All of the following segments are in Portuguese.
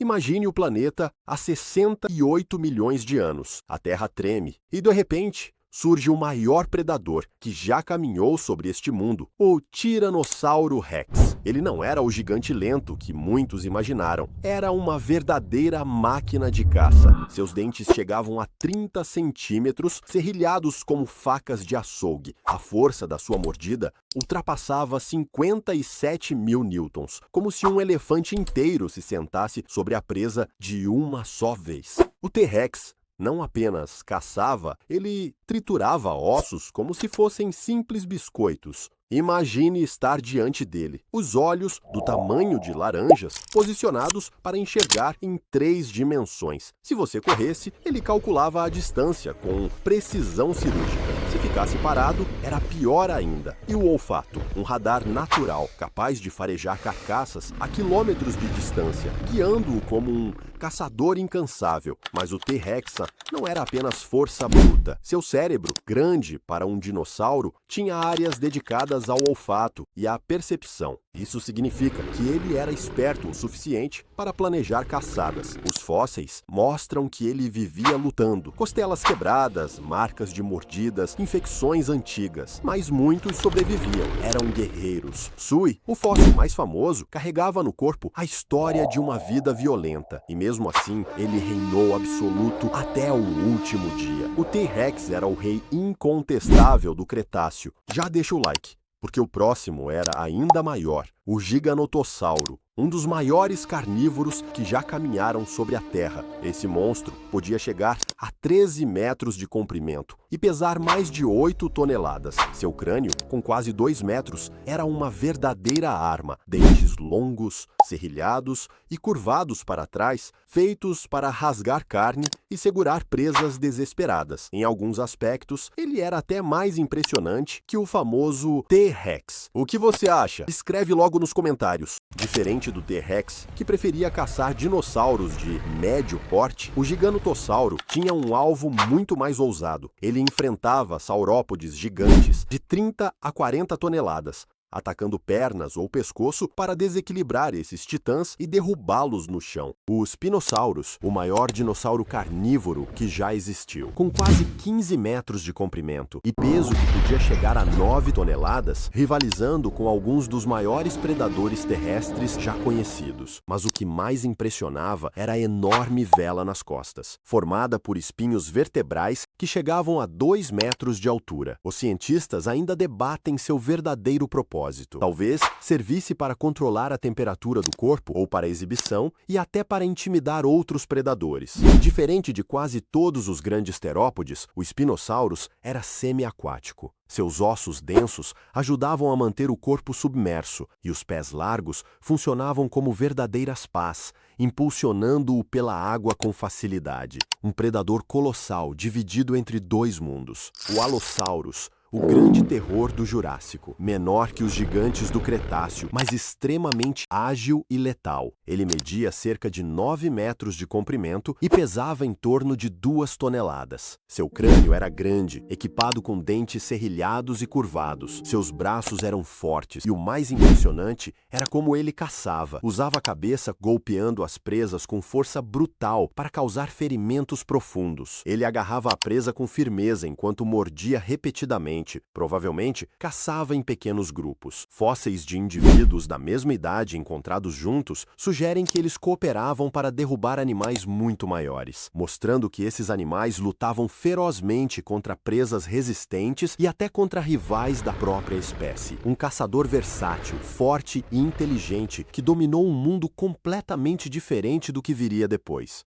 Imagine o planeta há 68 milhões de anos. A Terra treme e, de repente, surge o maior predador que já caminhou sobre este mundo, o Tiranossauro Rex. Ele não era o gigante lento que muitos imaginaram. Era uma verdadeira máquina de caça. Seus dentes chegavam a 30 centímetros, serrilhados como facas de açougue. A força da sua mordida ultrapassava 57 mil newtons, como se um elefante inteiro se sentasse sobre a presa de uma só vez. O T-Rex não apenas caçava, ele triturava ossos como se fossem simples biscoitos. Imagine estar diante dele, os olhos do tamanho de laranjas, posicionados para enxergar em 3 dimensões. Se você corresse, ele calculava a distância com precisão cirúrgica. Se ficasse parado, era pior ainda. E o olfato, um radar natural, capaz de farejar carcaças a quilômetros de distância, guiando-o como um caçador incansável. Mas o T-Rex não era apenas força bruta. Seu cérebro, grande para um dinossauro, tinha áreas dedicadas ao olfato e à percepção. Isso significa que ele era esperto o suficiente para planejar caçadas. Os fósseis mostram que ele vivia lutando. Costelas quebradas, marcas de mordidas, infecções antigas. Mas muitos sobreviviam. Eram guerreiros. Sui, o fóssil mais famoso, carregava no corpo a história de uma vida violenta. E mesmo assim, ele reinou absoluto até o último dia. O T-Rex era o rei incontestável do Cretáceo. Já deixa o like, porque o próximo era ainda maior, o Giganotossauro, um dos maiores carnívoros que já caminharam sobre a Terra. Esse monstro podia chegar a 13 metros de comprimento e pesar mais de 8 toneladas. Seu crânio, com quase 2 metros, era uma verdadeira arma. Dentes longos, serrilhados e curvados para trás, feitos para rasgar carne e segurar presas desesperadas. Em alguns aspectos, ele era até mais impressionante que o famoso T-Rex. O que você acha? Escreve logo nos comentários. Diferente do T-Rex, que preferia caçar dinossauros de médio porte, o Giganotossauro tinha um alvo muito mais ousado. Ele enfrentava saurópodes gigantes de 30 a 40 toneladas, atacando pernas ou pescoço para desequilibrar esses titãs e derrubá-los no chão. O Spinosaurus, o maior dinossauro carnívoro que já existiu, com quase 15 metros de comprimento e peso que podia chegar a 9 toneladas, rivalizando com alguns dos maiores predadores terrestres já conhecidos. Mas o que mais impressionava era a enorme vela nas costas, formada por espinhos vertebrais que chegavam a 2 metros de altura. Os cientistas ainda debatem seu verdadeiro propósito. Talvez servisse para controlar a temperatura do corpo ou para exibição e até para intimidar outros predadores. Diferente de quase todos os grandes terópodes, o Spinosaurus era semi-aquático. Seus ossos densos ajudavam a manter o corpo submerso e os pés largos funcionavam como verdadeiras pás, impulsionando-o pela água com facilidade. Um predador colossal dividido entre 2 mundos. O Allosaurus, o grande terror do Jurássico, menor que os gigantes do Cretáceo, mas extremamente ágil e letal. Ele media cerca de 9 metros de comprimento e pesava em torno de 2 toneladas. Seu crânio era grande, equipado com dentes serrilhados e curvados. Seus braços eram fortes e o mais impressionante era como ele caçava. Usava a cabeça golpeando as presas com força brutal para causar ferimentos profundos. Ele agarrava a presa com firmeza enquanto mordia repetidamente. Provavelmente, caçava em pequenos grupos. Fósseis de indivíduos da mesma idade encontrados juntos sugerem que eles cooperavam para derrubar animais muito maiores, mostrando que esses animais lutavam ferozmente contra presas resistentes e até contra rivais da própria espécie. Um caçador versátil, forte e inteligente que dominou um mundo completamente diferente do que viria depois.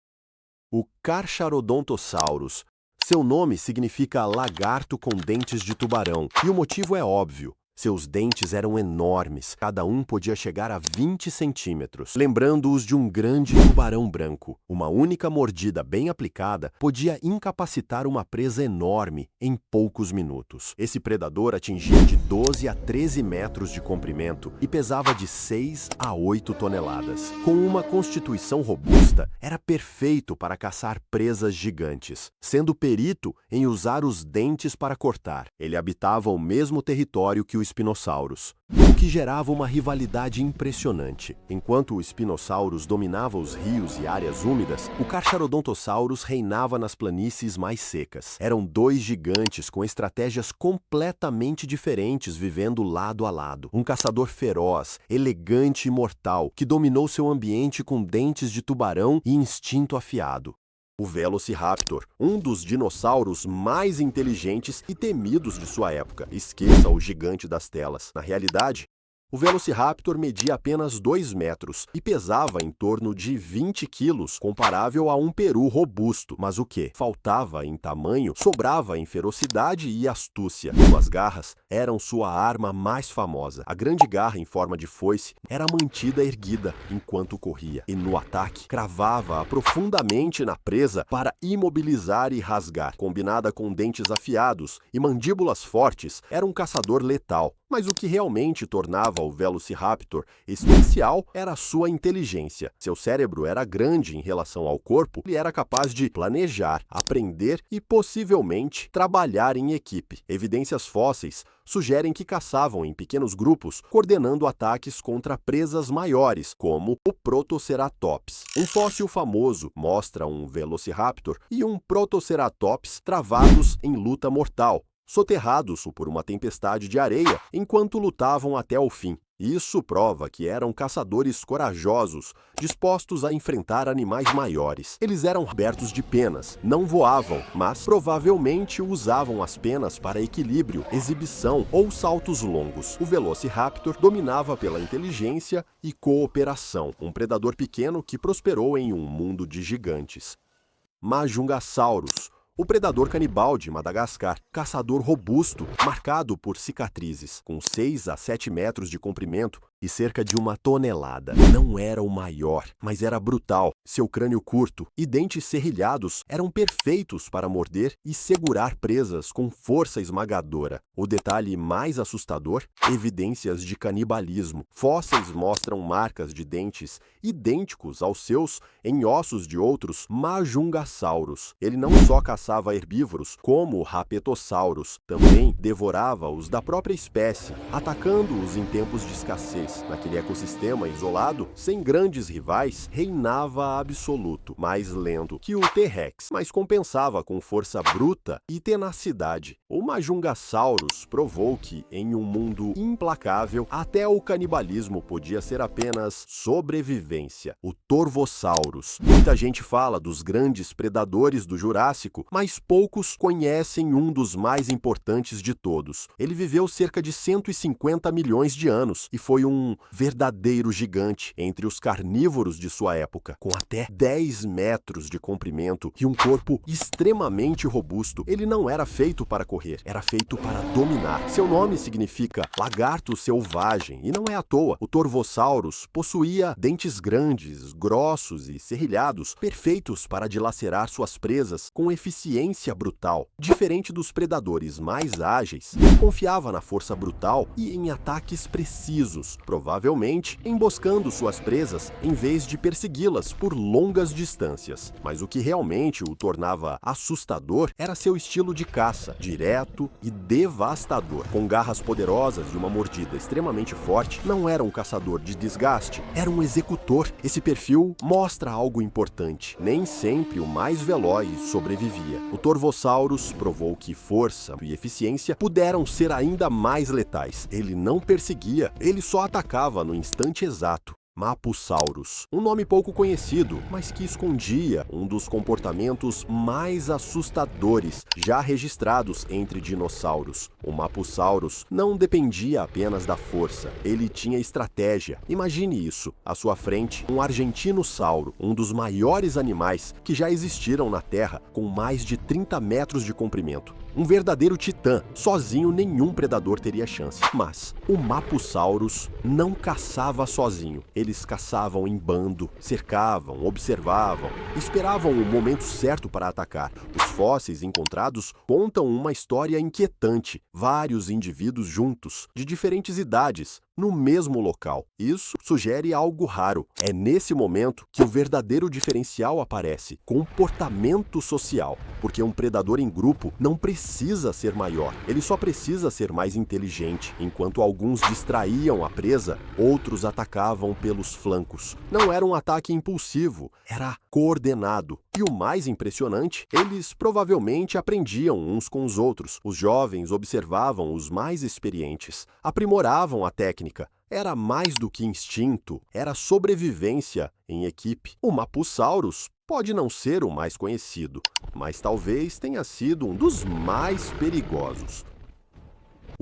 O Carcharodontosaurus. Seu nome significa lagarto com dentes de tubarão, e o motivo é óbvio. Seus dentes eram enormes, cada um podia chegar a 20 centímetros, lembrando-os de um grande tubarão branco. Uma única mordida bem aplicada podia incapacitar uma presa enorme em poucos minutos. Esse predador atingia de 12 a 13 metros de comprimento e pesava de 6 a 8 toneladas. Com uma constituição robusta, era perfeito para caçar presas gigantes, sendo perito em usar os dentes para cortar. Ele habitava o mesmo território que o Spinosaurus, o que gerava uma rivalidade impressionante. Enquanto o Spinosaurus dominava os rios e áreas úmidas, o Carcharodontosaurus reinava nas planícies mais secas. Eram dois gigantes com estratégias completamente diferentes vivendo lado a lado. Um caçador feroz, elegante e mortal, que dominou seu ambiente com dentes de tubarão e instinto afiado. O Velociraptor, um dos dinossauros mais inteligentes e temidos de sua época. Esqueça o gigante das telas. Na realidade, o Velociraptor media apenas 2 metros e pesava em torno de 20 quilos, comparável a um peru robusto. Mas o que faltava em tamanho, sobrava em ferocidade e astúcia. Suas garras eram sua arma mais famosa. A grande garra em forma de foice era mantida erguida enquanto corria, e no ataque cravava-a profundamente na presa para imobilizar e rasgar. Combinada com dentes afiados e mandíbulas fortes, era um caçador letal. Mas o que realmente tornava o Velociraptor especial era a sua inteligência. Seu cérebro era grande em relação ao corpo e era capaz de planejar, aprender e, possivelmente, trabalhar em equipe. Evidências fósseis sugerem que caçavam em pequenos grupos, coordenando ataques contra presas maiores, como o Protoceratops. Um fóssil famoso mostra um Velociraptor e um Protoceratops travados em luta mortal, soterrados por uma tempestade de areia enquanto lutavam até o fim. Isso prova que eram caçadores corajosos, dispostos a enfrentar animais maiores. Eles eram cobertos de penas, não voavam, mas provavelmente usavam as penas para equilíbrio, exibição ou saltos longos. O Velociraptor dominava pela inteligência e cooperação, um predador pequeno que prosperou em um mundo de gigantes. Majungasaurus, o predador canibal de Madagascar, caçador robusto, marcado por cicatrizes, com 6 a 7 metros de comprimento e cerca de 1 tonelada. Não era o maior, mas era brutal. Seu crânio curto e dentes serrilhados eram perfeitos para morder e segurar presas com força esmagadora. O detalhe mais assustador: evidências de canibalismo. Fósseis mostram marcas de dentes idênticos aos seus em ossos de outros Majungasaurus. Ele não só caçava herbívoros, como o Rapetosaurus, também devorava os da própria espécie, atacando-os em tempos de escassez. Naquele ecossistema isolado, sem grandes rivais, reinava absoluto, mais lento que o T-Rex, mas compensava com força bruta e tenacidade. O Majungasaurus provou que, em um mundo implacável, até o canibalismo podia ser apenas sobrevivência. O Torvosaurus. Muita gente fala dos grandes predadores do Jurássico, mas poucos conhecem um dos mais importantes de todos. Ele viveu cerca de 150 milhões de anos e foi um verdadeiro gigante entre os carnívoros de sua época, com até 10 metros de comprimento e um corpo extremamente robusto. Ele não era feito para correr, era feito para dominar. Seu nome significa lagarto selvagem, e não é à toa. O Torvosaurus possuía dentes grandes, grossos e serrilhados, perfeitos para dilacerar suas presas com eficiência brutal. Diferente dos predadores mais ágeis, ele confiava na força brutal e em ataques precisos, provavelmente emboscando suas presas em vez de persegui-las por longas distâncias. Mas o que realmente o tornava assustador era seu estilo de caça, direto e devastador. Com garras poderosas e uma mordida extremamente forte, não era um caçador de desgaste, era um executor. Esse perfil mostra algo importante: nem sempre o mais veloz sobrevivia. O Torvosaurus provou que força e eficiência puderam ser ainda mais letais. Ele não perseguia, ele só atacava no instante exato. Mapusaurus, um nome pouco conhecido, mas que escondia um dos comportamentos mais assustadores já registrados entre dinossauros. O Mapusaurus não dependia apenas da força, ele tinha estratégia. Imagine isso, à sua frente, um argentinosauro, um dos maiores animais que já existiram na Terra, com mais de 30 metros de comprimento. Um verdadeiro titã. Sozinho, nenhum predador teria chance. Mas o Mapusaurus não caçava sozinho. Eles caçavam em bando, cercavam, observavam, esperavam o momento certo para atacar. Os fósseis encontrados contam uma história inquietante. Vários indivíduos juntos, de diferentes idades, no mesmo local. Isso sugere algo raro. É nesse momento que o verdadeiro diferencial aparece: comportamento social. Porque um predador em grupo não precisa ser maior, ele só precisa ser mais inteligente. Enquanto alguns distraíam a presa, outros atacavam pelos flancos. Não era um ataque impulsivo, era coordenado. E o mais impressionante, eles provavelmente aprendiam uns com os outros. Os jovens observavam os mais experientes, aprimoravam a técnica. Era mais do que instinto, era sobrevivência em equipe. O Mapusaurus pode não ser o mais conhecido, mas talvez tenha sido um dos mais perigosos.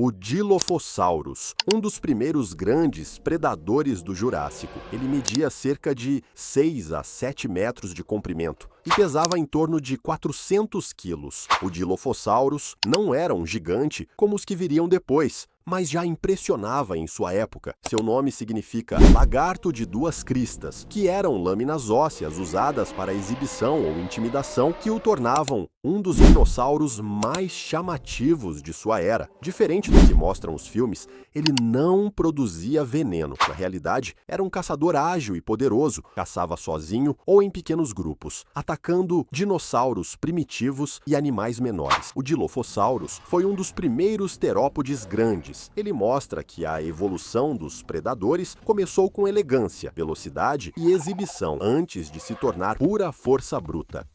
O Dilophosaurus, um dos primeiros grandes predadores do Jurássico. Ele media cerca de 6 a 7 metros de comprimento e pesava em torno de 400 quilos. O Dilophosaurus não era um gigante como os que viriam depois, mas já impressionava em sua época. Seu nome significa lagarto de duas cristas, que eram lâminas ósseas usadas para exibição ou intimidação que o tornavam um dos dinossauros mais chamativos de sua era. Diferente do que mostram os filmes, ele não produzia veneno. Na realidade, era um caçador ágil e poderoso, caçava sozinho ou em pequenos grupos, atacando dinossauros primitivos e animais menores. O Dilophosaurus foi um dos primeiros terópodes grandes. Ele mostra que a evolução dos predadores começou com elegância, velocidade e exibição, antes de se tornar pura força bruta.